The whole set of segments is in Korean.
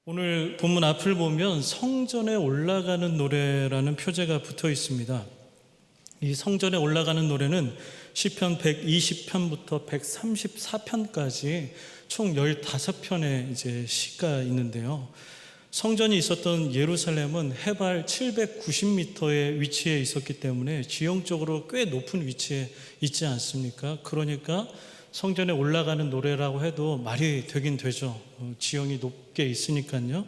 오늘 본문 앞을 보면 성전에 올라가는 노래라는 표제가 붙어 있습니다. 이 성전에 올라가는 노래는 시편 120편부터 134편까지 총 15편의 이제 시가 있는데요. 성전이 있었던 예루살렘은 해발 790m의 위치에 있었기 때문에 지형적으로 꽤 높은 위치에 있지 않습니까? 그러니까 성전에 올라가는 노래라고 해도 말이 되긴 되죠. 지형이 높게 있으니까요.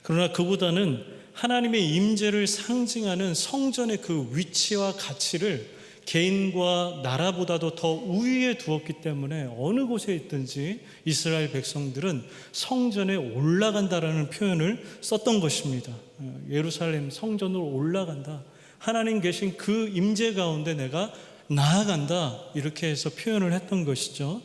그러나 그보다는 하나님의 임재를 상징하는 성전의 그 위치와 가치를 개인과 나라보다도 더 우위에 두었기 때문에 어느 곳에 있든지 이스라엘 백성들은 성전에 올라간다라는 표현을 썼던 것입니다. 예루살렘 성전으로 올라간다. 하나님 계신 그 임재 가운데 내가 나아간다, 이렇게 해서 표현을 했던 것이죠.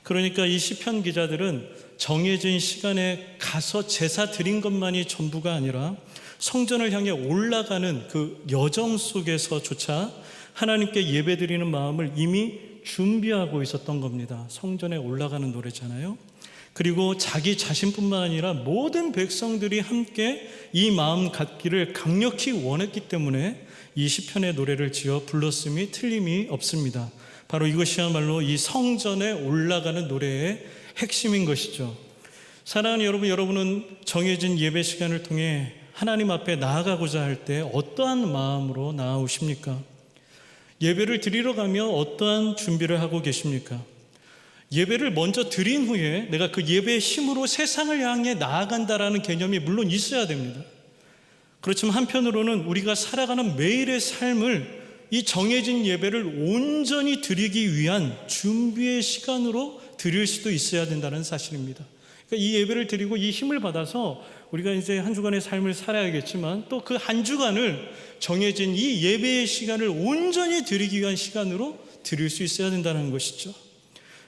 그러니까 이 시편 기자들은 정해진 시간에 가서 제사 드린 것만이 전부가 아니라 성전을 향해 올라가는 그 여정 속에서조차 하나님께 예배드리는 마음을 이미 준비하고 있었던 겁니다. 성전에 올라가는 노래잖아요. 그리고 자기 자신뿐만 아니라 모든 백성들이 함께 이 마음 갖기를 강력히 원했기 때문에 이 시편의 노래를 지어 불렀음이 틀림이 없습니다. 바로 이것이야말로 이 성전에 올라가는 노래의 핵심인 것이죠. 사랑하는 여러분, 여러분은 정해진 예배 시간을 통해 하나님 앞에 나아가고자 할 때 어떠한 마음으로 나아오십니까? 예배를 드리러 가며 어떠한 준비를 하고 계십니까? 예배를 먼저 드린 후에 내가 그 예배의 힘으로 세상을 향해 나아간다라는 개념이 물론 있어야 됩니다. 그렇지만 한편으로는 우리가 살아가는 매일의 삶을 이 정해진 예배를 온전히 드리기 위한 준비의 시간으로 드릴 수도 있어야 된다는 사실입니다. 그러니까 이 예배를 드리고 이 힘을 받아서 우리가 이제 한 주간의 삶을 살아야겠지만 또 그 한 주간을 정해진 이 예배의 시간을 온전히 드리기 위한 시간으로 드릴 수 있어야 된다는 것이죠.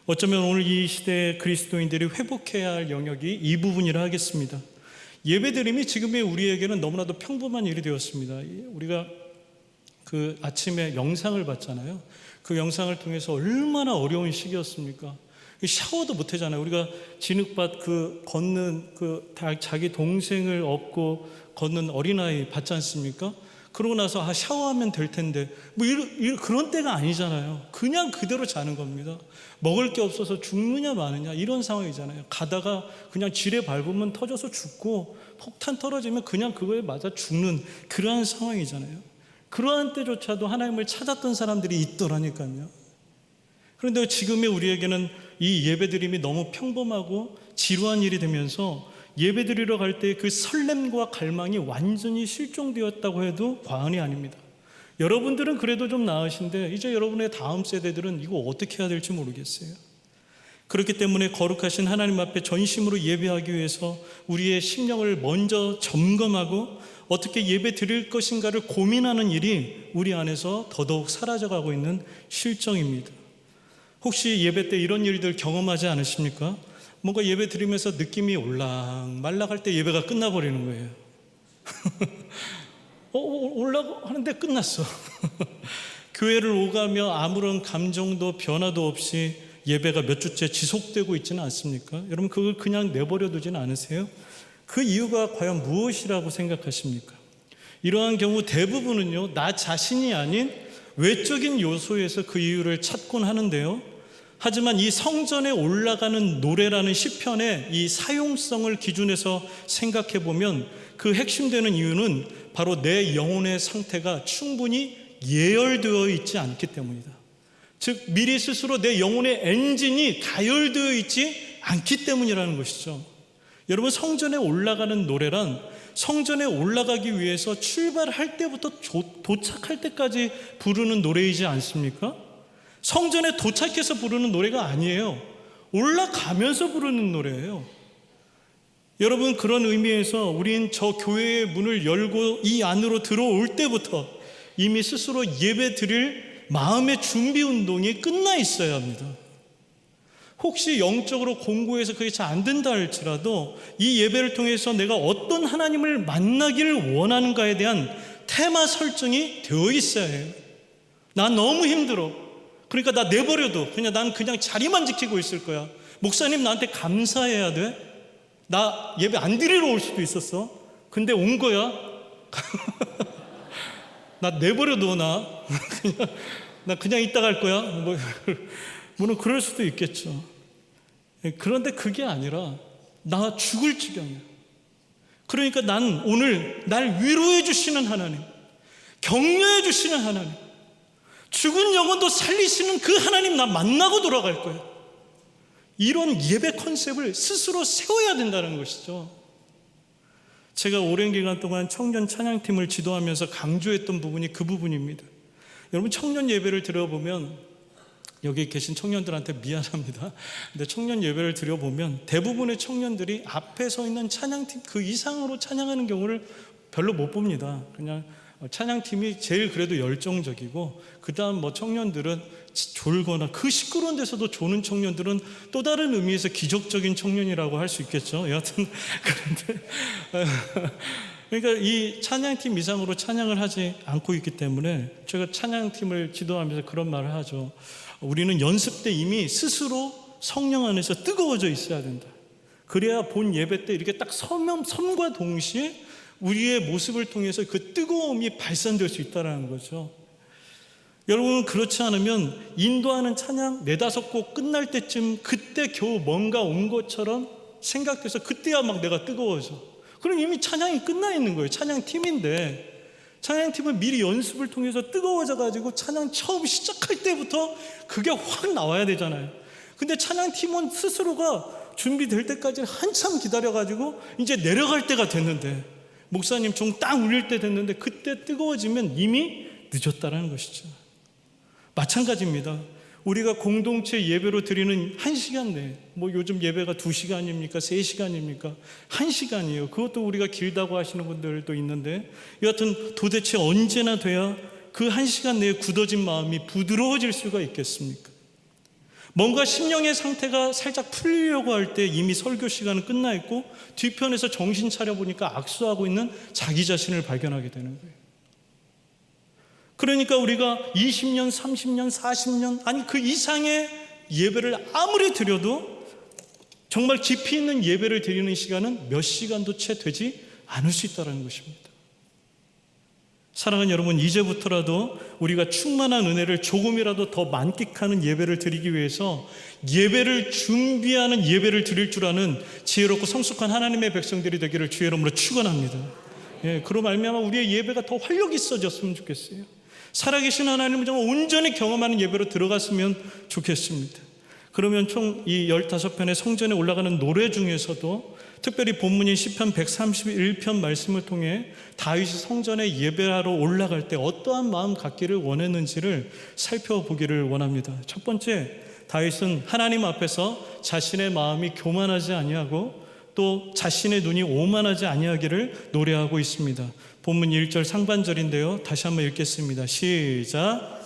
어쩌면 오늘 이 시대의 그리스도인들이 회복해야 할 영역이 이 부분이라 하겠습니다. 예배드림이 지금의 우리에게는 너무나도 평범한 일이 되었습니다. 우리가 그 아침에 영상을 봤잖아요. 그 영상을 통해서 얼마나 어려운 시기였습니까? 샤워도 못 하잖아요. 우리가 진흙밭 걷는 자기 동생을 업고 걷는 어린아이 봤지 않습니까? 그러고 나서 샤워하면 될 텐데 그런 때가 아니잖아요. 그냥 그대로 자는 겁니다. 먹을 게 없어서 죽느냐 마느냐 이런 상황이잖아요. 가다가 그냥 지뢰 밟으면 터져서 죽고 폭탄 떨어지면 그냥 그거에 맞아 죽는 그러한 상황이잖아요. 그러한 때조차도 하나님을 찾았던 사람들이 있더라니까요. 그런데 지금의 우리에게는 이 예배드림이 너무 평범하고 지루한 일이 되면서 예배드리러 갈 때 그 설렘과 갈망이 완전히 실종되었다고 해도 과언이 아닙니다. 여러분들은 그래도 좀 나으신데 이제 여러분의 다음 세대들은 이거 어떻게 해야 될지 모르겠어요. 그렇기 때문에 거룩하신 하나님 앞에 전심으로 예배하기 위해서 우리의 심령을 먼저 점검하고 어떻게 예배 드릴 것인가를 고민하는 일이 우리 안에서 더더욱 사라져가고 있는 실정입니다. 혹시 예배 때 이런 일들 경험하지 않으십니까? 뭔가 예배 드리면서 느낌이 올락말락할 때 예배가 끝나버리는 거예요. 올라고 하는데 끝났어. 교회를 오가며 아무런 감정도 변화도 없이 예배가 몇 주째 지속되고 있지는 않습니까? 여러분 그걸 그냥 내버려 두지는 않으세요? 그 이유가 과연 무엇이라고 생각하십니까? 이러한 경우 대부분은요, 나 자신이 아닌 외적인 요소에서 그 이유를 찾곤 하는데요. 하지만 이 성전에 올라가는 노래라는 시편의 이 사용성을 기준해서 생각해 보면 그 핵심되는 이유는 바로 내 영혼의 상태가 충분히 예열되어 있지 않기 때문이다. 즉 미리 스스로 내 영혼의 엔진이 가열되어 있지 않기 때문이라는 것이죠. 여러분 성전에 올라가는 노래란 성전에 올라가기 위해서 출발할 때부터 도착할 때까지 부르는 노래이지 않습니까? 성전에 도착해서 부르는 노래가 아니에요. 올라가면서 부르는 노래예요. 여러분 그런 의미에서 우린 저 교회의 문을 열고 이 안으로 들어올 때부터 이미 스스로 예배 드릴 마음의 준비 운동이 끝나 있어야 합니다. 혹시 영적으로 공고해서 그게 잘 안 된다 할지라도 이 예배를 통해서 내가 어떤 하나님을 만나기를 원하는가에 대한 테마 설정이 되어 있어야 해요. 난 너무 힘들어. 그러니까 나 내버려둬. 난 그냥 자리만 지키고 있을 거야. 목사님 나한테 감사해야 돼? 나 예배 안 드리러 올 수도 있었어. 근데 온 거야. 나 내버려 둬, 나 그냥 이따 갈 거야. 물론 그럴 수도 있겠죠. 그런데 그게 아니라 나 죽을 지경이야. 그러니까 난 오늘 날 위로해 주시는 하나님, 격려해 주시는 하나님, 죽은 영혼도 살리시는 그 하나님 나 만나고 돌아갈 거야. 이런 예배 컨셉을 스스로 세워야 된다는 것이죠. 제가 오랜 기간 동안 청년 찬양팀을 지도하면서 강조했던 부분이 그 부분입니다. 여러분, 청년 예배를 드려보면, 여기 계신 청년들한테 미안합니다. 근데 청년 예배를 드려보면 대부분의 청년들이 앞에 서 있는 찬양팀 그 이상으로 찬양하는 경우를 별로 못 봅니다. 그냥 찬양팀이 제일 그래도 열정적이고, 그 다음 청년들은 졸거나, 그 시끄러운 데서도 조는 청년들은 또 다른 의미에서 기적적인 청년이라고 할 수 있겠죠. 여하튼 그런데 그러니까 이 찬양팀 이상으로 찬양을 하지 않고 있기 때문에 제가 찬양팀을 지도하면서 그런 말을 하죠. 우리는 연습 때 이미 스스로 성령 안에서 뜨거워져 있어야 된다. 그래야 본 예배 때 이렇게 딱 섬과 동시에 우리의 모습을 통해서 그 뜨거움이 발산될 수 있다는 거죠. 여러분, 그렇지 않으면 인도하는 찬양 4-5곡 끝날 때쯤 그때 겨우 뭔가 온 것처럼 생각돼서 그때야 막 내가 뜨거워져. 그럼 이미 찬양이 끝나 있는 거예요. 찬양팀인데 찬양팀은 미리 연습을 통해서 뜨거워져 가지고 찬양 처음 시작할 때부터 그게 확 나와야 되잖아요. 근데 찬양팀은 스스로가 준비될 때까지 한참 기다려 가지고 이제 내려갈 때가 됐는데, 목사님 종 딱 울릴 때 됐는데 그때 뜨거워지면 이미 늦었다라는 것이죠. 마찬가지입니다. 우리가 공동체 예배로 드리는 1시간 내에, 요즘 예배가 2시간입니까? 3시간입니까? 1시간이에요. 그것도 우리가 길다고 하시는 분들도 있는데, 여하튼 도대체 언제나 돼야 그 1시간 내에 굳어진 마음이 부드러워질 수가 있겠습니까? 뭔가 심령의 상태가 살짝 풀리려고 할 때 이미 설교 시간은 끝나 있고, 뒤편에서 정신 차려보니까 악수하고 있는 자기 자신을 발견하게 되는 거예요. 그러니까 우리가 20년, 30년, 40년, 아니 그 이상의 예배를 아무리 드려도 정말 깊이 있는 예배를 드리는 시간은 몇 시간도 채 되지 않을 수 있다는 것입니다. 사랑하는 여러분, 이제부터라도 우리가 충만한 은혜를 조금이라도 더 만끽하는 예배를 드리기 위해서 예배를 준비하는 예배를 드릴 줄 아는 지혜롭고 성숙한 하나님의 백성들이 되기를 주의 이름으로 축원합니다. 그로 말미암아 우리의 예배가 더 활력 있어졌으면 좋겠어요. 살아계신 하나님을 정말 온전히 경험하는 예배로 들어갔으면 좋겠습니다. 그러면 총 이 15편의 성전에 올라가는 노래 중에서도 특별히 본문인 시편 131편 말씀을 통해 다윗이 성전에 예배하러 올라갈 때 어떠한 마음 갖기를 원했는지를 살펴보기를 원합니다. 첫 번째, 다윗은 하나님 앞에서 자신의 마음이 교만하지 아니하고 또 자신의 눈이 오만하지 아니하기를 노래하고 있습니다. 본문 1절 상반절인데요. 다시 한번 읽겠습니다. 시작.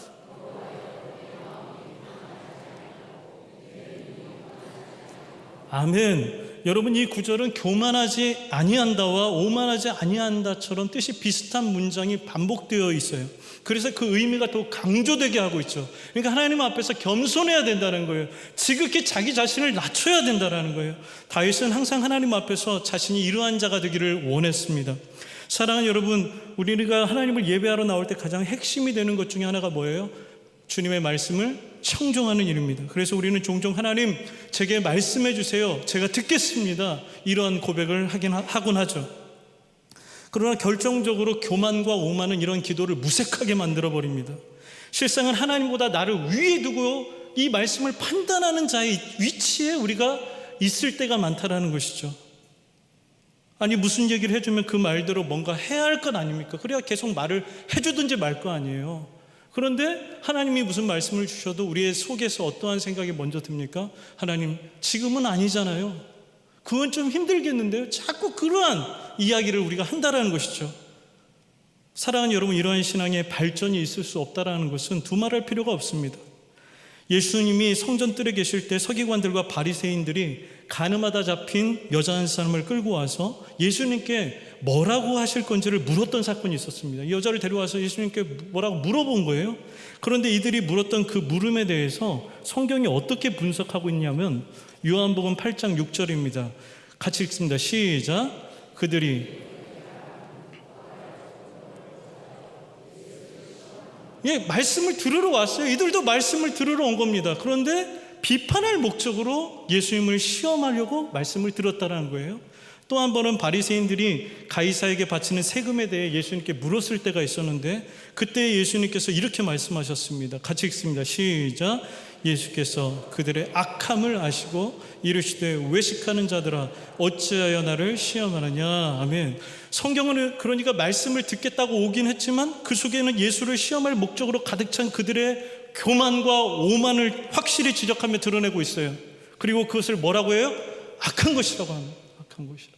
아멘. 여러분, 이 구절은 교만하지 아니한다와 오만하지 아니한다처럼 뜻이 비슷한 문장이 반복되어 있어요. 그래서 그 의미가 더 강조되게 하고 있죠. 그러니까 하나님 앞에서 겸손해야 된다는 거예요. 지극히 자기 자신을 낮춰야 된다는 거예요. 다윗은 항상 하나님 앞에서 자신이 이러한 자가 되기를 원했습니다. 사랑하는 여러분, 우리가 하나님을 예배하러 나올 때 가장 핵심이 되는 것 중에 하나가 뭐예요? 주님의 말씀을 청종하는 일입니다. 그래서 우리는 종종 하나님, 제게 말씀해 주세요. 제가 듣겠습니다. 이러한 고백을 하곤 하죠. 그러나 결정적으로 교만과 오만은 이런 기도를 무색하게 만들어버립니다. 실상은 하나님보다 나를 위에 두고 이 말씀을 판단하는 자의 위치에 우리가 있을 때가 많다라는 것이죠. 아니, 무슨 얘기를 해주면 그 말대로 뭔가 해야 할 것 아닙니까? 그래야 계속 말을 해주든지 말 거 아니에요. 그런데 하나님이 무슨 말씀을 주셔도 우리의 속에서 어떠한 생각이 먼저 듭니까? 하나님, 지금은 아니잖아요. 그건 좀 힘들겠는데요. 자꾸 그러한 이야기를 우리가 한다라는 것이죠. 사랑하는 여러분, 이러한 신앙의 발전이 있을 수 없다라는 것은 두말할 필요가 없습니다. 예수님이 성전 뜰에 계실 때 서기관들과 바리새인들이 가늠하다 잡힌 여자 한 사람을 끌고 와서 예수님께 뭐라고 하실 건지를 물었던 사건이 있었습니다. 이 여자를 데려와서 예수님께 뭐라고 물어본 거예요. 그런데 이들이 물었던 그 물음에 대해서 성경이 어떻게 분석하고 있냐면 요한복음 8장 6절입니다. 같이 읽습니다. 시작. 그들이 말씀을 들으러 왔어요. 이들도 말씀을 들으러 온 겁니다. 그런데 비판할 목적으로 예수님을 시험하려고 말씀을 들었다는 거예요. 또 한 번은 바리새인들이 가이사에게 바치는 세금에 대해 예수님께 물었을 때가 있었는데, 그때 예수님께서 이렇게 말씀하셨습니다. 같이 읽습니다. 시작. 예수께서 그들의 악함을 아시고 이르시되 외식하는 자들아 어찌하여 나를 시험하느냐. 아멘. 성경은 그러니까 말씀을 듣겠다고 오긴 했지만 그 속에는 예수를 시험할 목적으로 가득 찬 그들의 교만과 오만을 확실히 지적하며 드러내고 있어요. 그리고 그것을 뭐라고 해요? 악한 것이라고 합니다. 악한 것이라고.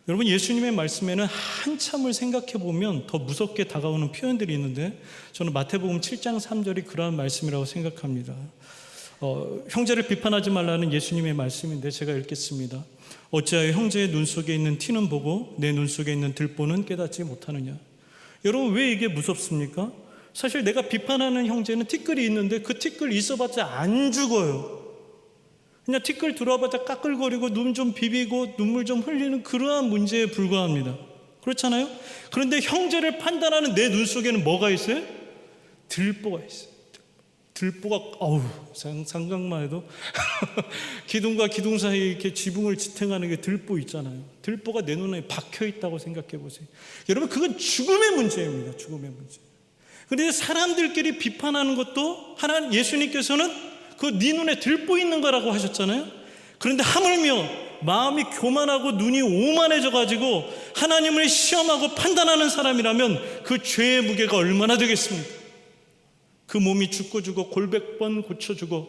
여러분, 예수님의 말씀에는 한참을 생각해 보면 더 무섭게 다가오는 표현들이 있는데, 저는 마태복음 7장 3절이 그러한 말씀이라고 생각합니다. 형제를 비판하지 말라는 예수님의 말씀인데 제가 읽겠습니다. 어찌하여 형제의 눈 속에 있는 티는 보고 내 눈 속에 있는 들보는 깨닫지 못하느냐. 여러분, 왜 이게 무섭습니까? 사실 내가 비판하는 형제는 티끌이 있는데 그 티끌 있어봤자 안 죽어요. 그냥 티끌 들어와봤자 까끌거리고 눈 좀 비비고 눈물 좀 흘리는 그러한 문제에 불과합니다. 그렇잖아요? 그런데 형제를 판단하는 내 눈 속에는 뭐가 있어요? 들보가 있어요. 들보가 상상만 해도 기둥과 기둥 사이에 이렇게 지붕을 지탱하는 게 들보 있잖아요. 들보가 내 눈에 박혀 있다고 생각해 보세요. 여러분, 그건 죽음의 문제입니다. 죽음의 문제. 그런데 사람들끼리 비판하는 것도 하나님 예수님께서는 그 네 눈에 들보 있는 거라고 하셨잖아요. 그런데 하물며 마음이 교만하고 눈이 오만해져 가지고 하나님을 시험하고 판단하는 사람이라면 그 죄의 무게가 얼마나 되겠습니까? 그 몸이 죽고 주고 골백번 고쳐주고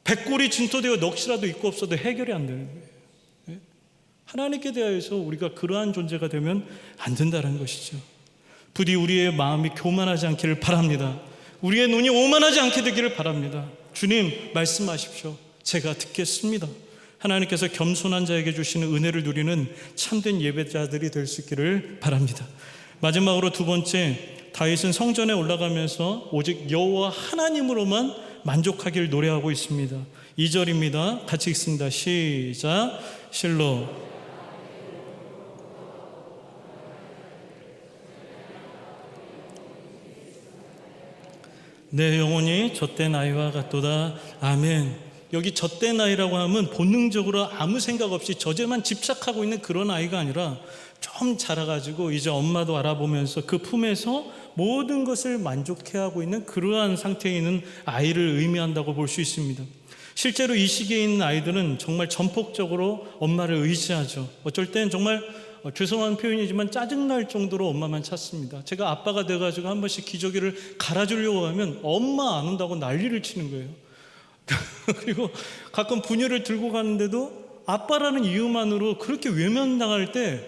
백골이 진토되어 넋이라도 있고 없어도 해결이 안 되는 거예요. 하나님께 대하여서 우리가 그러한 존재가 되면 안 된다는 것이죠. 부디 우리의 마음이 교만하지 않기를 바랍니다. 우리의 눈이 오만하지 않게 되기를 바랍니다. 주님, 말씀하십시오. 제가 듣겠습니다. 하나님께서 겸손한 자에게 주시는 은혜를 누리는 참된 예배자들이 될 수 있기를 바랍니다. 마지막으로 두 번째, 다윗은 성전에 올라가면서 오직 여호와 하나님으로만 만족하기를 노래하고 있습니다. 2절입니다. 같이 읽습니다. 시작. 실로. 내 영혼이 젖된 아이와 같도다. 아멘. 여기 젖된 아이라고 하면 본능적으로 아무 생각 없이 젖에만 집착하고 있는 그런 아이가 아니라 좀 자라가지고 이제 엄마도 알아보면서 그 품에서 모든 것을 만족해하고 있는 그러한 상태에 있는 아이를 의미한다고 볼 수 있습니다. 실제로 이 시기에 있는 아이들은 정말 전폭적으로 엄마를 의지하죠. 어쩔 땐 정말 죄송한 표현이지만 짜증날 정도로 엄마만 찾습니다. 제가 아빠가 돼가지고 한 번씩 기저귀를 갈아주려고 하면 엄마 안 온다고 난리를 치는 거예요. 그리고 가끔 분유를 들고 가는데도 아빠라는 이유만으로 그렇게 외면당할 때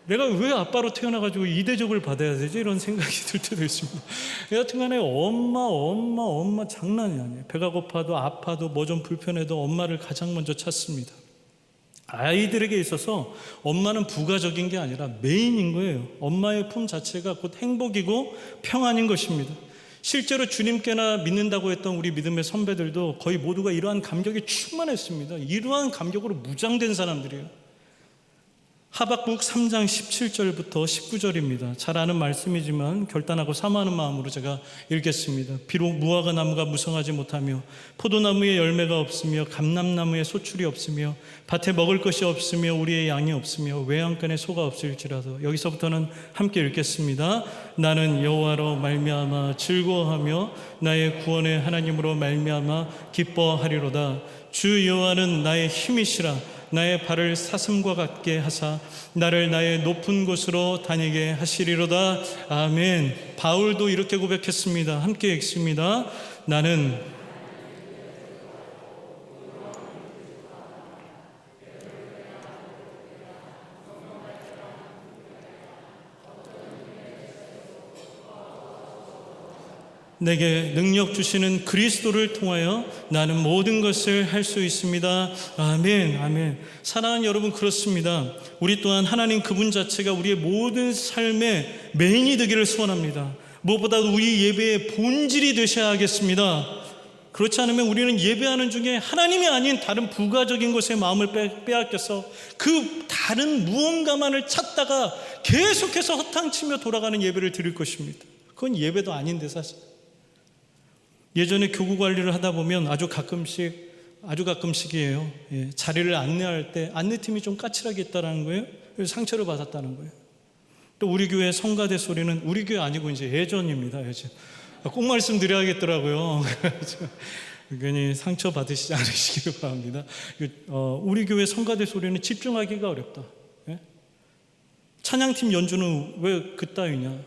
내가 왜 아빠로 태어나가지고 이 대접을 받아야 되지? 이런 생각이 들 때도 있습니다. 여하튼간에 엄마 장난이 아니에요. 배가 고파도 아파도 뭐 좀 불편해도 엄마를 가장 먼저 찾습니다. 아이들에게 있어서 엄마는 부가적인 게 아니라 메인인 거예요. 엄마의 품 자체가 곧 행복이고 평안인 것입니다. 실제로 주님께나 믿는다고 했던 우리 믿음의 선배들도 거의 모두가 이러한 감격이 충만했습니다. 이러한 감격으로 무장된 사람들이에요. 하박국 3장 17절부터 19절입니다. 잘 아는 말씀이지만 결단하고 사모하는 마음으로 제가 읽겠습니다. 비록 무화과 나무가 무성하지 못하며 포도나무에 열매가 없으며 감람나무에 소출이 없으며 밭에 먹을 것이 없으며 우리의 양이 없으며 외양간에 소가 없을지라도. 여기서부터는 함께 읽겠습니다. 나는 여호와로 말미암아 즐거워하며 나의 구원의 하나님으로 말미암아 기뻐하리로다. 주 여호와는 나의 힘이시라. 나의 발을 사슴과 같게 하사 나를 나의 높은 곳으로 다니게 하시리로다. 아멘. 바울도 이렇게 고백했습니다. 함께 읽습니다. 나는 내게 능력 주시는 그리스도를 통하여 나는 모든 것을 할 수 있습니다. 아멘, 아멘. 사랑하는 여러분, 그렇습니다. 우리 또한 하나님 그분 자체가 우리의 모든 삶의 메인이 되기를 소원합니다. 무엇보다도 우리 예배의 본질이 되셔야 하겠습니다. 그렇지 않으면 우리는 예배하는 중에 하나님이 아닌 다른 부가적인 것에 마음을 빼앗겨서 그 다른 무언가만을 찾다가 계속해서 허탕치며 돌아가는 예배를 드릴 것입니다. 그건 예배도 아닌데 사실. 예전에 교구 관리를 하다 보면 아주 가끔씩이에요. 자리를 안내할 때 안내팀이 좀 까칠하게 있다는 거예요. 그래서 상처를 받았다는 거예요. 또 우리 교회 성가대 소리는 우리 교회 아니고 이제 예전입니다. 예전. 꼭 말씀드려야겠더라고요. 괜히 상처 받으시지 않으시기를 바랍니다. 우리 교회 성가대 소리는 집중하기가 어렵다. 찬양팀 연주는 왜 그따위냐?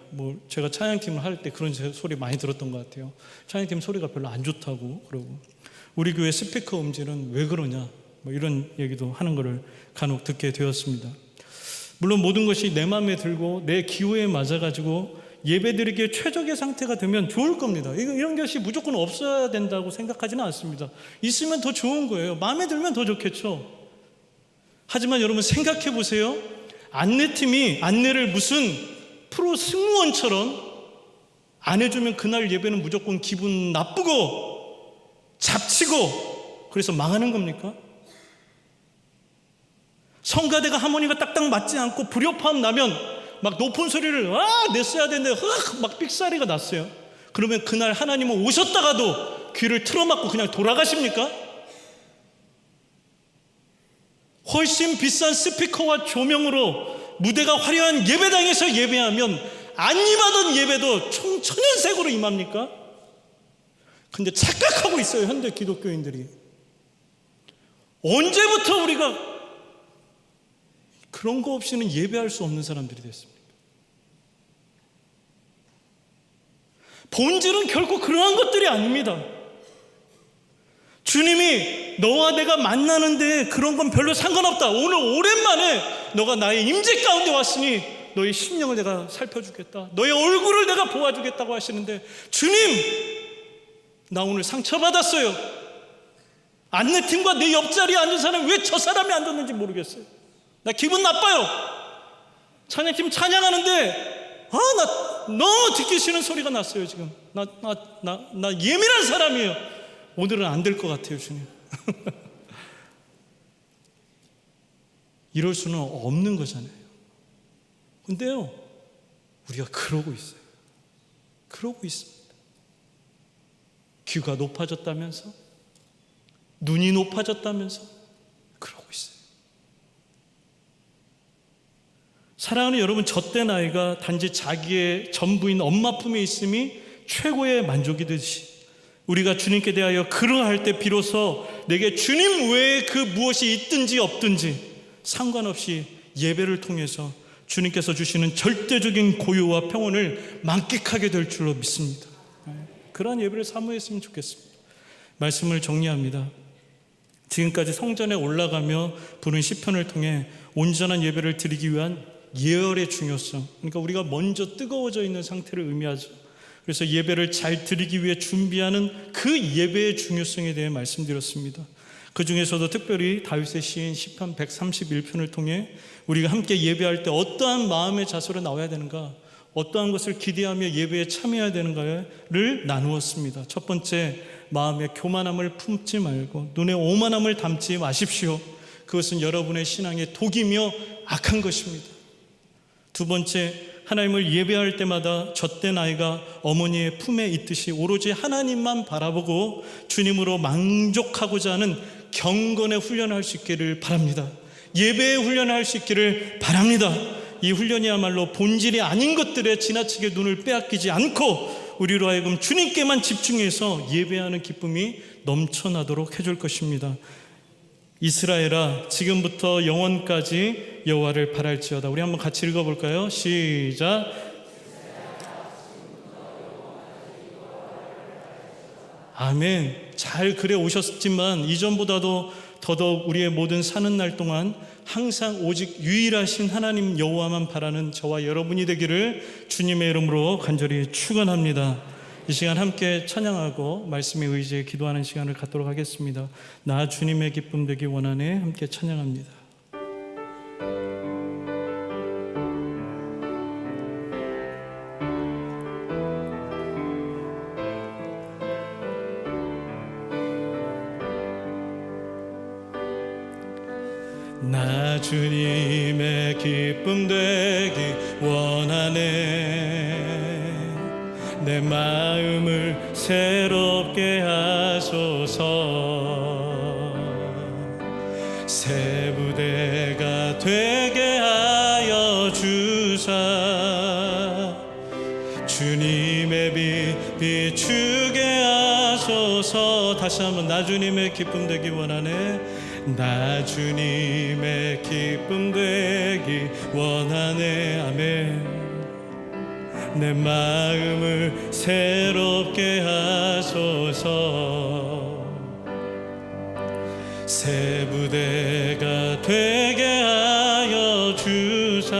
제가 찬양팀을 할 때 그런 소리 많이 들었던 것 같아요. 찬양팀 소리가 별로 안 좋다고 그러고, 우리 교회 스피커 음질은 왜 그러냐? 이런 얘기도 하는 것을 간혹 듣게 되었습니다. 물론 모든 것이 내 마음에 들고 내 기호에 맞아가지고 예배드리기에 최적의 상태가 되면 좋을 겁니다. 이런 것이 무조건 없어야 된다고 생각하지는 않습니다. 있으면 더 좋은 거예요. 마음에 들면 더 좋겠죠. 하지만 여러분 생각해 보세요. 안내팀이 안내를 무슨 프로 승무원처럼 안 해주면 그날 예배는 무조건 기분 나쁘고 잡치고 그래서 망하는 겁니까? 성가대가 하모니가 딱딱 맞지 않고 불협화음 나면 막 높은 소리를 냈어야 되는데 막 삑사리가 났어요. 그러면 그날 하나님은 오셨다가도 귀를 틀어막고 그냥 돌아가십니까? 훨씬 비싼 스피커와 조명으로 무대가 화려한 예배당에서 예배하면 안 임하던 예배도 총천연색으로 임합니까? 근데 착각하고 있어요, 현대 기독교인들이. 언제부터 우리가 그런 거 없이는 예배할 수 없는 사람들이 됐습니다. 본질은 결코 그러한 것들이 아닙니다. 주님이 너와 내가 만나는데 그런 건 별로 상관없다. 오늘 오랜만에 너가 나의 임재 가운데 왔으니 너의 심령을 내가 살펴주겠다. 너의 얼굴을 내가 보아주겠다고 하시는데, 주님, 나 오늘 상처받았어요. 안내팀과 내 옆자리에 앉은 사람이 왜 저 사람이 앉았는지 모르겠어요. 나 기분 나빠요. 찬양팀 찬양하는데 나 너무 듣기 싫은 소리가 났어요. 지금 나 예민한 사람이에요. 오늘은 안 될 것 같아요, 주님. 이럴 수는 없는 거잖아요. 근데요, 우리가 그러고 있어요. 그러고 있습니다. 귀가 높아졌다면서, 눈이 높아졌다면서 그러고 있어요. 사랑하는 여러분, 젖된 아이가 단지 자기의 전부인 엄마 품에 있음이 최고의 만족이 되듯이 우리가 주님께 대하여 그러할 때 비로소 내게 주님 외에 그 무엇이 있든지 없든지 상관없이 예배를 통해서 주님께서 주시는 절대적인 고요와 평온을 만끽하게 될 줄로 믿습니다. 그러한 예배를 사모했으면 좋겠습니다. 말씀을 정리합니다. 지금까지 성전에 올라가며 부른 시편을 통해 온전한 예배를 드리기 위한 예열의 중요성, 그러니까 우리가 먼저 뜨거워져 있는 상태를 의미하죠. 그래서 예배를 잘 드리기 위해 준비하는 그 예배의 중요성에 대해 말씀드렸습니다. 그 중에서도 특별히 다윗의 시인 시편 131편을 통해 우리가 함께 예배할 때 어떠한 마음의 자세로 나와야 되는가, 어떠한 것을 기대하며 예배에 참여해야 되는가를 나누었습니다. 첫 번째, 마음의 교만함을 품지 말고 눈에 오만함을 담지 마십시오. 그것은 여러분의 신앙의 독이며 악한 것입니다. 두 번째, 하나님을 예배할 때마다 젖된 아이가 어머니의 품에 있듯이 오로지 하나님만 바라보고 주님으로 만족하고자 하는 경건의 훈련을 할 수 있기를 바랍니다. 예배의 훈련을 할 수 있기를 바랍니다. 이 훈련이야말로 본질이 아닌 것들에 지나치게 눈을 빼앗기지 않고 우리로 하여금 주님께만 집중해서 예배하는 기쁨이 넘쳐나도록 해줄 것입니다. 이스라엘아, 지금부터 영원까지 여호와를 바랄지어다. 우리 한번 같이 읽어볼까요? 시작. 아멘. 잘 그래 오셨지만 이전보다도 더더욱 우리의 모든 사는 날 동안 항상 오직 유일하신 하나님 여호와만 바라는 저와 여러분이 되기를 주님의 이름으로 간절히 축원합니다. 이 시간 함께 찬양하고 말씀에 의지해 기도하는 시간을 갖도록 하겠습니다. 나 주님의 기쁨 되기 원하네. 함께 찬양합니다. 나 주님의 기쁨 되기 원하네. 내 마음을 새롭게 하소서. 새 부대가 되게 하여 주사. 주님의 빛 비추게 하소서. 다시 한번 나 주님의 기쁨 되기 원하네. 나 주님의 기쁨 되기 원하네. 아멘. 내 마음을 새롭게 하소서. 새 부대가 되게 하여 주사.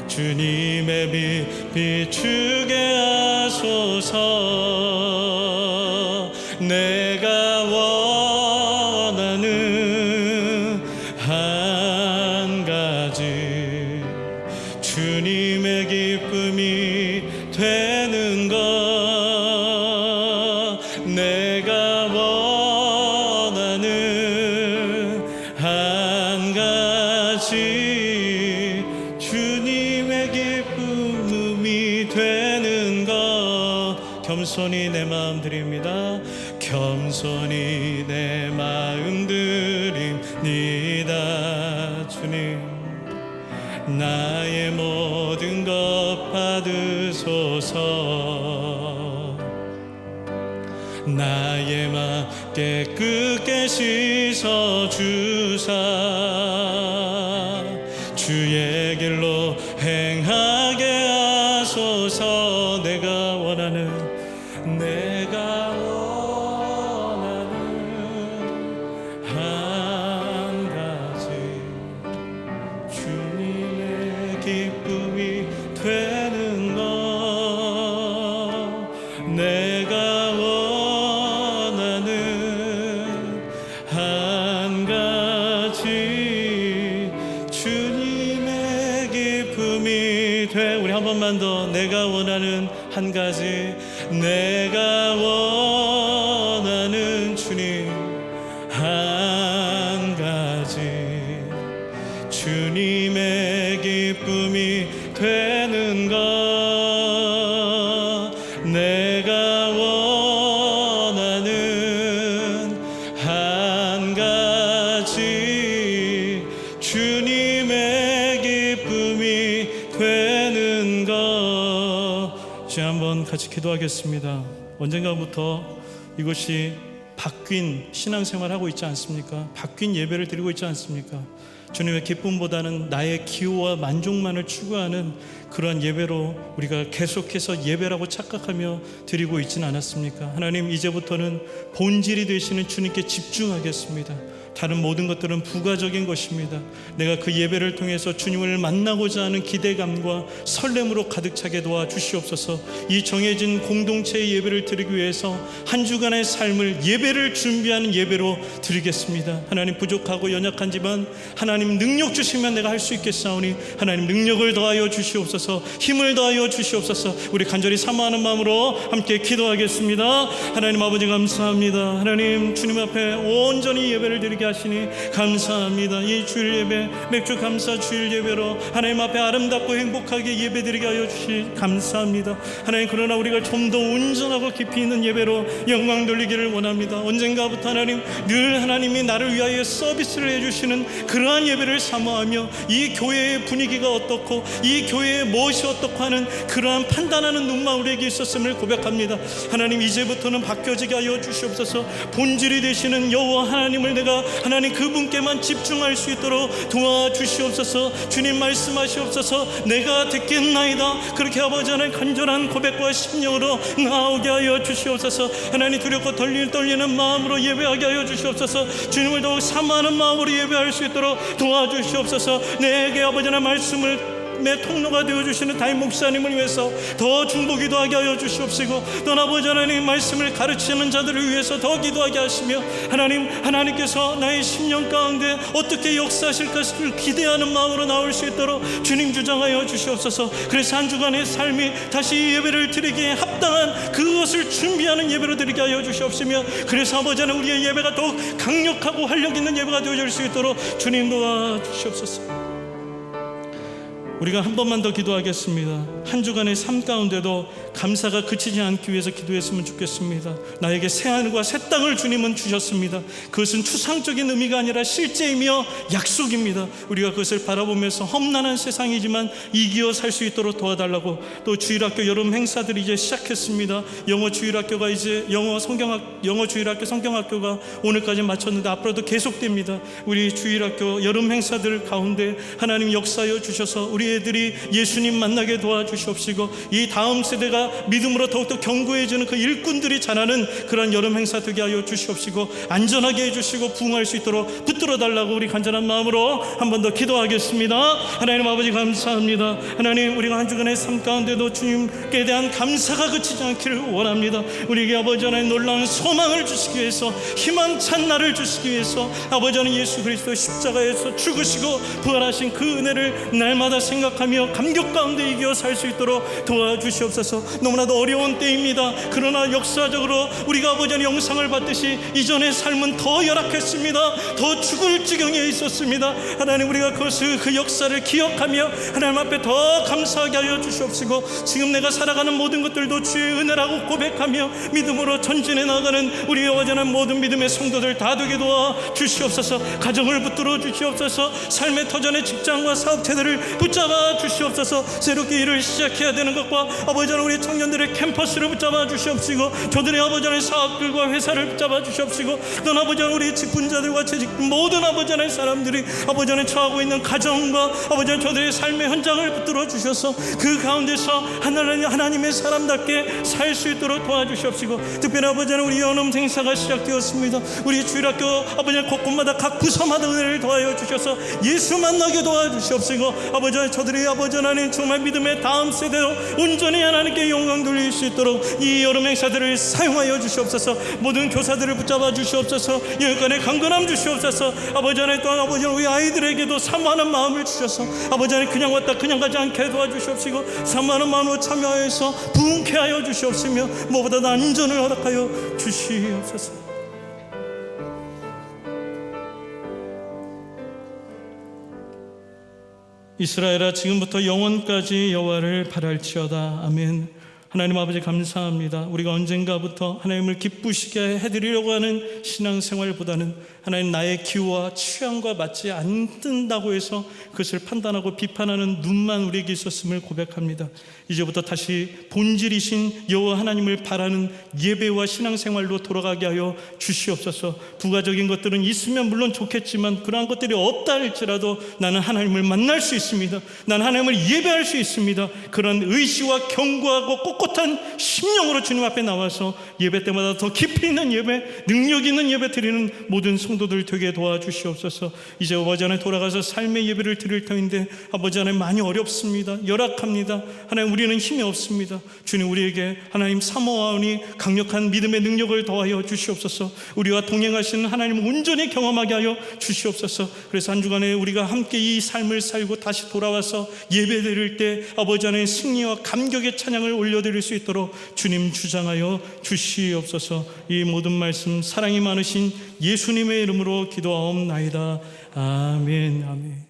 주님의 빛 비추게 하소서. 내가 원하는 한 가지 주님의 기쁨이 되는 것. 내가 원하는 한 가지 주님의 기쁨이 되는 것. 겸손히 내 마음 드립니다. 겸손히 내 마음 드립니다. 주님, 나의 모든 것 받으소서. 나의 맘 깨끗게 씻어주사. 주의 길로 행하게 하소서. 내가 원하는 한 가지 주님의 기쁨이 되는 것. 내가 원하는 한 가지 주님의 기쁨이 돼. 우리 한 번만 더. 내가 원하는 한 가지. 내가 원하는 주님 한 가지 주님의 기쁨이 되는 것. 내가 원하는 한 가지 주님의 기쁨이 되는 것. 이제 한번 같이 기도하겠습니다. 언젠가부터 이것이 바뀐 신앙생활을 하고 있지 않습니까? 바뀐 예배를 드리고 있지 않습니까? 주님의 기쁨보다는 나의 기호와 만족만을 추구하는 그러한 예배로 우리가 계속해서 예배라고 착각하며 드리고 있지는 않았습니까? 하나님, 이제부터는 본질이 되시는 주님께 집중하겠습니다. 다른 모든 것들은 부가적인 것입니다. 내가 그 예배를 통해서 주님을 만나고자 하는 기대감과 설렘으로 가득 차게 도와주시옵소서. 이 정해진 공동체의 예배를 드리기 위해서 한 주간의 삶을 예배를 준비하는 예배로 드리겠습니다. 하나님, 부족하고 연약한지만 하나님 능력 주시면 내가 할 수 있겠사오니 하나님 능력을 더하여 주시옵소서. 힘을 더하여 주시옵소서. 우리 간절히 사모하는 마음으로 함께 기도하겠습니다. 하나님 아버지, 감사합니다. 하나님, 주님 앞에 온전히 예배를 드리게 하시니 감사합니다. 이 주일 예배, 맥주 감사 주일 예배로 하나님 앞에 아름답고 행복하게 예배드리게 하여 주시 감사합니다. 하나님, 그러나 우리가 좀 더 온전하고 깊이 있는 예배로 영광 돌리기를 원합니다. 언젠가부터 하나님, 늘 하나님이 나를 위하여 서비스를 해주시는 그러한 예배를 사모하며 이 교회의 분위기가 어떻고 이 교회의 무엇이 어떻고 하는 그러한 판단하는 눈만 우리에게 있었음을 고백합니다. 하나님, 이제부터는 바뀌어지게 하여 주시옵소서. 본질이 되시는 여호와 하나님을 내가 하나님 그분께만 집중할 수 있도록 도와주시옵소서. 주님 말씀하시옵소서. 내가 듣겠나이다. 그렇게 아버지 하나님 간절한 고백과 심령으로 나오게 하여 주시옵소서. 하나님, 두렵고 떨리는 마음으로 예배하게 하여 주시옵소서. 주님을 더욱 사모하는 마음으로 예배할 수 있도록 도와주시옵소서. 내게 아버지 하나님 말씀을 복음의 통로가 되어주시는 담임 목사님을 위해서 더 중보기도 하게 하여 주시옵시고, 또 아버지 하나님 말씀을 가르치는 자들을 위해서 더 기도하게 하시며, 하나님께서 나의 심령 가운데 어떻게 역사하실 것을 기대하는 마음으로 나올 수 있도록 주님 주장하여 주시옵소서. 그래서 한 주간의 삶이 다시 예배를 드리기에 합당한 그것을 준비하는 예배로 드리게 하여 주시옵시며, 그래서 아버지 하나님 우리의 예배가 더욱 강력하고 활력 있는 예배가 되어질 수 있도록 주님 도와주시옵소서. 우리가 한 번만 더 기도하겠습니다. 한 주간의 삶 가운데도 감사가 그치지 않기 위해서 기도했으면 좋겠습니다. 나에게 새하늘과 새 땅을 주님은 주셨습니다. 그것은 추상적인 의미가 아니라 실제이며 약속입니다. 우리가 그것을 바라보면서 험난한 세상이지만 이기어 살 수 있도록 도와달라고, 또 주일학교 여름 행사들이 이제 시작했습니다. 영어 주일학교가 이제 영어 주일학교 성경학교가 오늘까지 마쳤는데 앞으로도 계속됩니다. 우리 주일학교 여름 행사들 가운데 하나님 역사하여 주셔서 우리 애들이 예수님 만나게 도와주시옵시고, 이 다음 세대가 믿음으로 더욱더 견고해지는 그 일꾼들이 자라는 그런 여름 행사 되게 하여 주시옵시고, 안전하게 해주시고 부흥할 수 있도록 붙들어 달라고 우리 간절한 마음으로 한 번 더 기도하겠습니다. 하나님 아버지 감사합니다. 하나님 우리가 한 주간의 삶 가운데도 주님께 대한 감사가 그치지 않기를 원합니다. 우리에게 아버지 하나님 놀라운 소망을 주시기 위해서, 희망찬 날을 주시기 위해서 아버지 하나님 예수 그리스도 십자가에서 죽으시고 부활하신 그 은혜를 날마다 생각하며 감격 가운데 이겨 살 수 있도록 도와주시옵소서. 너무나도 어려운 때입니다. 그러나 역사적으로 우리가 아버지 하나님 영상을 봤듯이 이전의 삶은 더 열악했습니다. 더 죽을 지경에 있었습니다. 하나님 우리가 그 역사를 기억하며 하나님 앞에 더 감사하게 하여 주시옵시고, 지금 내가 살아가는 모든 것들도 주의 은혜라고 고백하며 믿음으로 전진해 나가는 우리 아버지 하나님 모든 믿음의 성도들 다 되게 도와 주시옵소서. 가정을 붙들어 주시옵소서. 삶의 터전의 직장과 사업체들을 붙잡아 주시옵소서. 새롭게 일을 시작해야 되는 것과 아버지 하나님 우리 청년들의 캠퍼스를 붙잡아 주시옵시고, 저들의 아버지 하나님 사업들과 회사를 붙잡아 주시옵시고, 또 아버지 하나님 우리 직분자들과 재직 모든 아버지 하나님 사람들이 아버지 하나님 처하고 있는 가정과 아버지 하나님 저들의 삶의 현장을 붙들어 주셔서 그 가운데서 하나님의 사람답게 살 수 있도록 도와주시옵시고, 특별히 아버지 하나님 우리 연음 행사가 시작되었습니다. 우리 주일학교 아버지 하나님 곳곳마다 각 부서마다 은혜를 더하여 주셔서 예수 만나게 도와주시옵시고, 아버지 하나님 저들이 아버지 하나님 정말 믿음의 다음 세대로 온전히 하나님께 영광 돌릴 수 있도록 이 여름 행사들을 사용하여 주시옵소서. 모든 교사들을 붙잡아 주시옵소서. 여기까지 강건함 주시옵소서. 아버지 하나님 또한 아버지 하나님 우리 아이들에게도 사모하는 마음을 주셔서 아버지 하나님 그냥 왔다 그냥 가지 않게 도와주시옵시고, 사모하는 마음으로 참여하여서 부흥케 하여 주시옵시며, 무엇보다도 안전을 허락하여 주시옵소서. 이스라엘아 지금부터 영원까지 여호와를 바랄지어다. 아멘. 하나님 아버지 감사합니다. 우리가 언젠가부터 하나님을 기쁘시게 해드리려고 하는 신앙생활보다는 하나님 나의 기호와 취향과 맞지 않는다고 해서 그것을 판단하고 비판하는 눈만 우리에게 있었음을 고백합니다. 이제부터 다시 본질이신 여호와 하나님을 바라는 예배와 신앙생활로 돌아가게 하여 주시옵소서. 부가적인 것들은 있으면 물론 좋겠지만 그러한 것들이 없다 할지라도 나는 하나님을 만날 수 있습니다. 나는 하나님을 예배할 수 있습니다. 그런 의지와 견고하고 꼿꼿한 심령으로 주님 앞에 나와서 예배 때마다 더 깊이 있는 예배, 능력 있는 예배 드리는 모든 성도들 되게 도와주시옵소서. 이제 아버지 하나님 돌아가서 삶의 예배를 드릴 터인데 아버지 하나님 많이 어렵습니다. 열악합니다. 하나님 우리는 힘이 없습니다. 주님 우리에게 하나님 사모하오니 강력한 믿음의 능력을 더하여 주시옵소서. 우리와 동행하시는 하나님을 온전히 경험하게 하여 주시옵소서. 그래서 한 주간에 우리가 함께 이 삶을 살고 다시 돌아와서 예배 드릴 때 아버지 하나님 승리와 감격의 찬양을 올려드릴 수 있도록 주님 주장하여 주시옵소서. 이 모든 말씀 사랑이 많으신 예수님의 이름으로 기도하옵나이다. 아멘. 아멘.